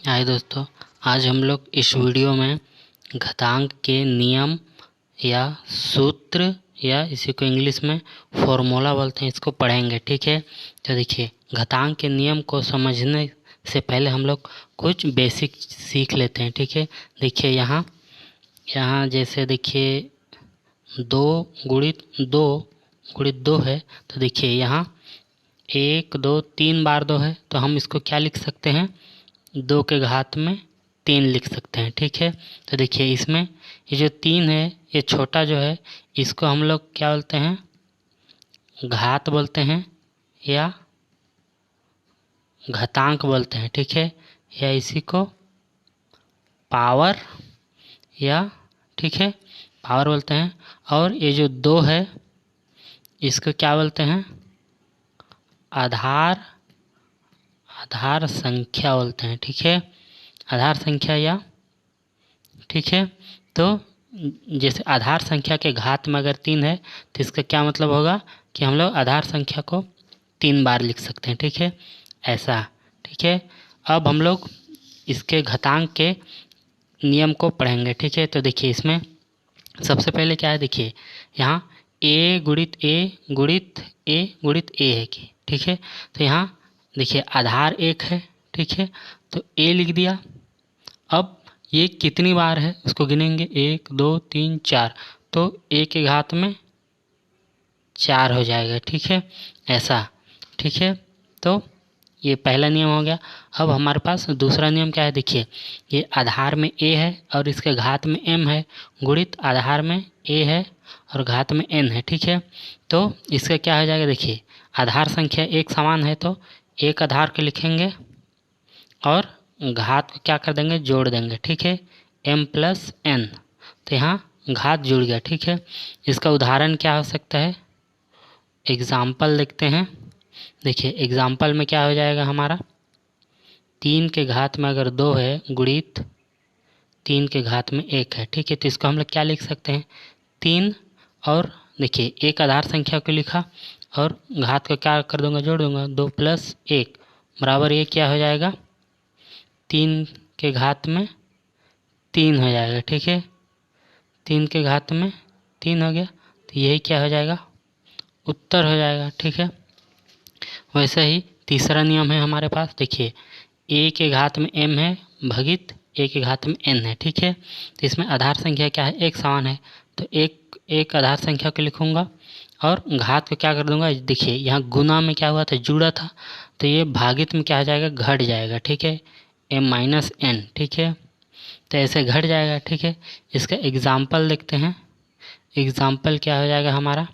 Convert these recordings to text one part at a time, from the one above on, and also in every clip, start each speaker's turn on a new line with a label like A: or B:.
A: हाय दोस्तों, आज हम लोग इस वीडियो में घातांक के नियम या सूत्र या इसी को इंग्लिश में फॉर्मूला बोलते हैं, इसको पढ़ेंगे। ठीक है, तो देखिए, घातांक के नियम को समझने से पहले हम लोग कुछ बेसिक सीख लेते हैं। ठीक है, देखिए यहाँ जैसे देखिए 2 गुणित 2 है, तो देखिए यहाँ 1 2 3 बार 2 है, तो हम इसको क्या लिख सकते हैं, 2 के घात में 3 लिख सकते हैं। ठीक है, तो देखिए इसमें ये जो 3 है, ये छोटा जो है, इसको हम लोग क्या बोलते हैं, घात बोलते हैं या घातांक बोलते हैं। ठीक है, या इसी को पावर या ठीक है पावर बोलते हैं। और ये जो 2 है, इसको क्या बोलते हैं, आधार संख्या बोलते हैं। ठीक है, आधार संख्या या ठीक है, तो जैसे आधार संख्या के घात में अगर 3 है, तो इसका क्या मतलब होगा कि हम लोग आधार संख्या को 3 बार लिख सकते हैं। ठीक है, ऐसा। ठीक है, अब हम लोग इसके घातांक के नियम को पढ़ेंगे। ठीक है, तो देखिए इसमें सबसे पहले क्या है, देखिए यहाँ a गुणित a गुणित a गुणित a है कि ठीक है, तो यहाँ देखिए आधार 1 है। ठीक है, तो a लिख दिया। अब ये कितनी बार है उसको गिनेंगे, 1 2 3 4, तो a के घात में 4 हो जाएगा। ठीक है, ऐसा। ठीक है, तो ये पहला नियम हो गया। अब हमारे पास दूसरा नियम क्या है, देखिए ये आधार में a है और इसके घात में m है, गुणित आधार में a है और घात में n है। ठीक है, तो इसका क्या हो जाएगा, देखिए आधार संख्या एक समान है, तो एक आधार के लिखेंगे और घात को क्या कर देंगे, जोड़ देंगे। ठीक है, m प्लस n, तो यहाँ घात जुड़ गया। ठीक है, इसका उदाहरण क्या हो सकता है, एग्जाम्पल देखते हैं। देखिए एग्जाम्पल में क्या हो जाएगा हमारा, 3 के घात में अगर 2 है गुणित 3 के घात में 1 है। ठीक है, तो इसको हम लोग क्या लिख सकते हैं, 3, और देखिए एक आधार संख्या को लिखा और घात को क्या कर दूंगा, जोड़ दूंगा, 2 प्लस 1 बराबर ये क्या हो जाएगा, 3 के घात में 3 हो जाएगा। ठीक है, 3 के घात में 3 हो गया, तो यही क्या हो जाएगा, उत्तर हो जाएगा। ठीक है, वैसे ही तीसरा नियम है हमारे पास, देखिए a के घात में m है भगित a के घात में n है। ठीक है, तो इसमें आधार संख्या क्या है, एक समान है, तो एक आधार संख्या को लिखूंगा और घात को क्या कर दूंगा, देखिए यहाँ गुना में क्या हुआ था, जुड़ा था, तो ये भागित में क्या हो जाएगा, घट जाएगा। ठीक है, m माइनस n। ठीक है, तो ऐसे घट जाएगा। ठीक है, इसका एग्जाम्पल देखते हैं। एग्जाम्पल क्या हो जाएगा हमारा,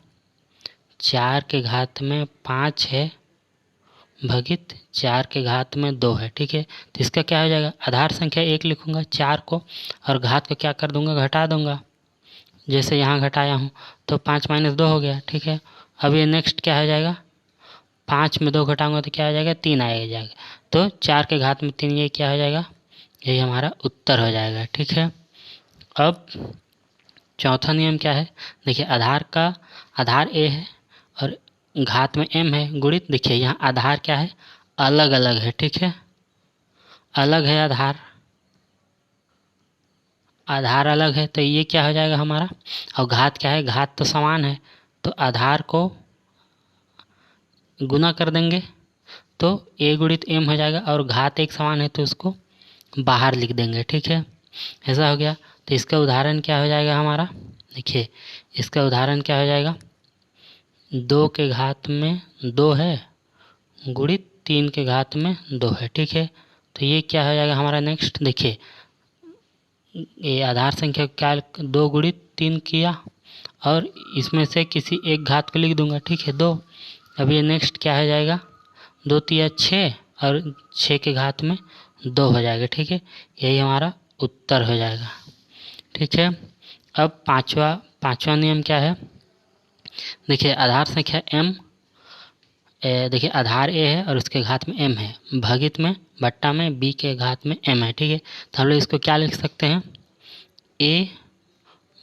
A: 4 के घात में 5 है भगित 4 के घात में 2 है। ठीक है, तो इसका क्या हो जाएगा, आधार संख्या 1 लिखूंगा 4 को और घात को क्या कर दूंगा, घटा दूंगा, जैसे यहाँ घटाया हूँ, तो 5 माइनस 2 हो गया। ठीक है, अब ये नेक्स्ट क्या हो जाएगा, 5 में 2 घटाऊंगा तो क्या हो जाएगा, 3 आ जाएगा, तो 4 के घात में 3, ये क्या हो जाएगा, यही हमारा उत्तर हो जाएगा। ठीक है, अब चौथा नियम क्या है, देखिए आधार a है और घात में m है गुणित, देखिए यहाँ आधार क्या है, अलग अलग है। ठीक है, अलग है आधार अलग है, तो ये क्या हो जाएगा हमारा, और घात क्या है, घात तो समान है, तो आधार को गुना कर देंगे तो a गुणित m हो जाएगा, और घात एक समान है तो उसको बाहर लिख देंगे। ठीक है, ऐसा हो गया। तो इसका उदाहरण क्या हो जाएगा हमारा, देखिए इसका उदाहरण क्या हो जाएगा, 2 के घात में 2 है गुणित 3 के घात में 2 है। ठीक है, तो ये क्या हो जाएगा हमारा नेक्स्ट, देखिए ये आधार संख्या क्या 2 गुणित 3 किया और इसमें से किसी एक घात को लिख दूंगा। ठीक है, 2। अब ये नेक्स्ट क्या हो जाएगा, 2 तिया 6 और 6 के घात में 2 हो जाएगा। ठीक है, यही हमारा उत्तर हो जाएगा। ठीक है, अब पांचवा नियम क्या है, देखिए आधार संख्या m, देखिए आधार a है और उसके घात में m है, भागित में बट्टा में b के घात में m है। ठीक है, तो हम लोग इसको क्या लिख सकते हैं, a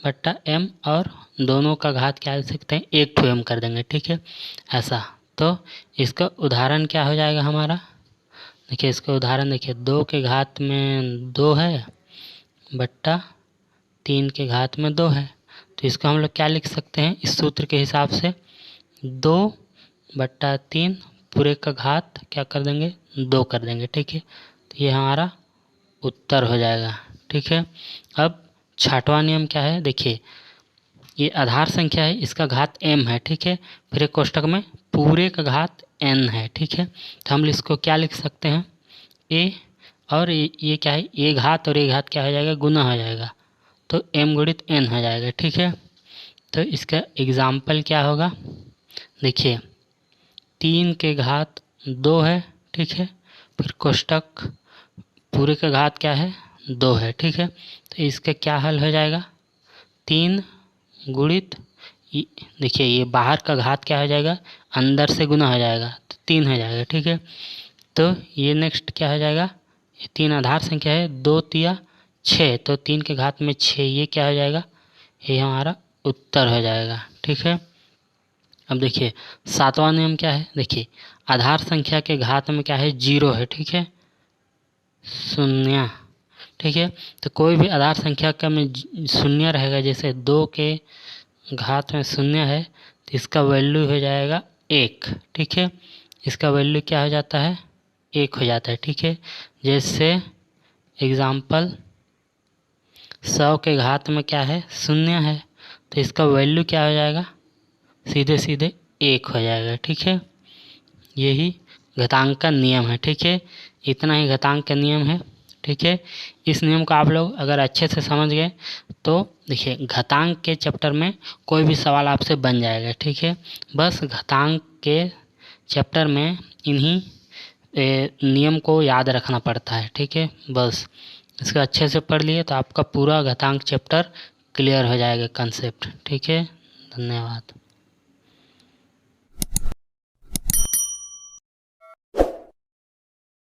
A: बट्टा m, और दोनों का घात क्या लिख सकते हैं, 1 m कर देंगे। ठीक है, ऐसा। तो इसका उदाहरण क्या हो जाएगा हमारा, देखिए इसका उदाहरण देखिए, 2 के घात में 2 है बट्टा 3 के घात में 2 है। तो इसको हम लोग क्या लिख सकते हैं इस सूत्र के हिसाब से, 2 बट्टा 3 पूरे का घात क्या कर देंगे 2 कर देंगे। ठीक है, तो ये हमारा उत्तर हो जाएगा। ठीक है, अब छठवां नियम क्या है, देखिए ये आधार संख्या है, इसका घात m है। ठीक है, फिर एक कोष्टक में पूरे का घात n है। ठीक है, तो हम इसको क्या लिख सकते हैं, a और ये क्या है, a घात और a घात क्या हो जाएगा, गुना हो जाएगा, तो m गुणित n हो जाएगा। ठीक है, तो इसका एग्जाम्पल क्या होगा, देखिए 3 के घात 2 है। ठीक है, फिर कोष्टक पूरे का घात क्या है 2 है। ठीक है, तो इसका क्या हल हो जाएगा, 3 गुणित देखिए ये बाहर का घात क्या हो जाएगा, अंदर से गुना हो जाएगा, तो 3 हो जाएगा। ठीक है, तो ये नेक्स्ट क्या हो जाएगा, ये 3 आधार संख्या है, 2 तिया 6, तो 3 के घात में 6, ये क्या हो जाएगा, ये हमारा उत्तर हो जाएगा। ठीक है, अब देखिए सातवां नियम क्या है, देखिए आधार संख्या के घात में क्या है 0 है। ठीक है, शून्य। ठीक है, तो कोई भी आधार संख्या का में शून्य रहेगा, जैसे 2 के घात में 0 है तो इसका वैल्यू हो जाएगा 1। ठीक है, इसका वैल्यू क्या हो जाता है 1 हो जाता है। ठीक है, जैसे एग्जाम्पल 100 के घात में क्या है 0 है, तो इसका वैल्यू क्या हो जाएगा, सीधे सीधे 1 हो जाएगा। ठीक है, यही घातांक का नियम है। ठीक है, इतना ही घातांक का नियम है। ठीक है, इस नियम को आप लोग अगर अच्छे से समझ गए तो देखिए घातांक के चैप्टर में कोई भी सवाल आपसे बन जाएगा। ठीक है, बस घातांक के चैप्टर में इन्हीं नियम को याद रखना पड़ता है। ठीक है, बस इसको अच्छे से पढ़ लिए तो आपका पूरा घातांक चैप्टर क्लियर हो जाएगा कंसेप्ट। ठीक है, धन्यवाद।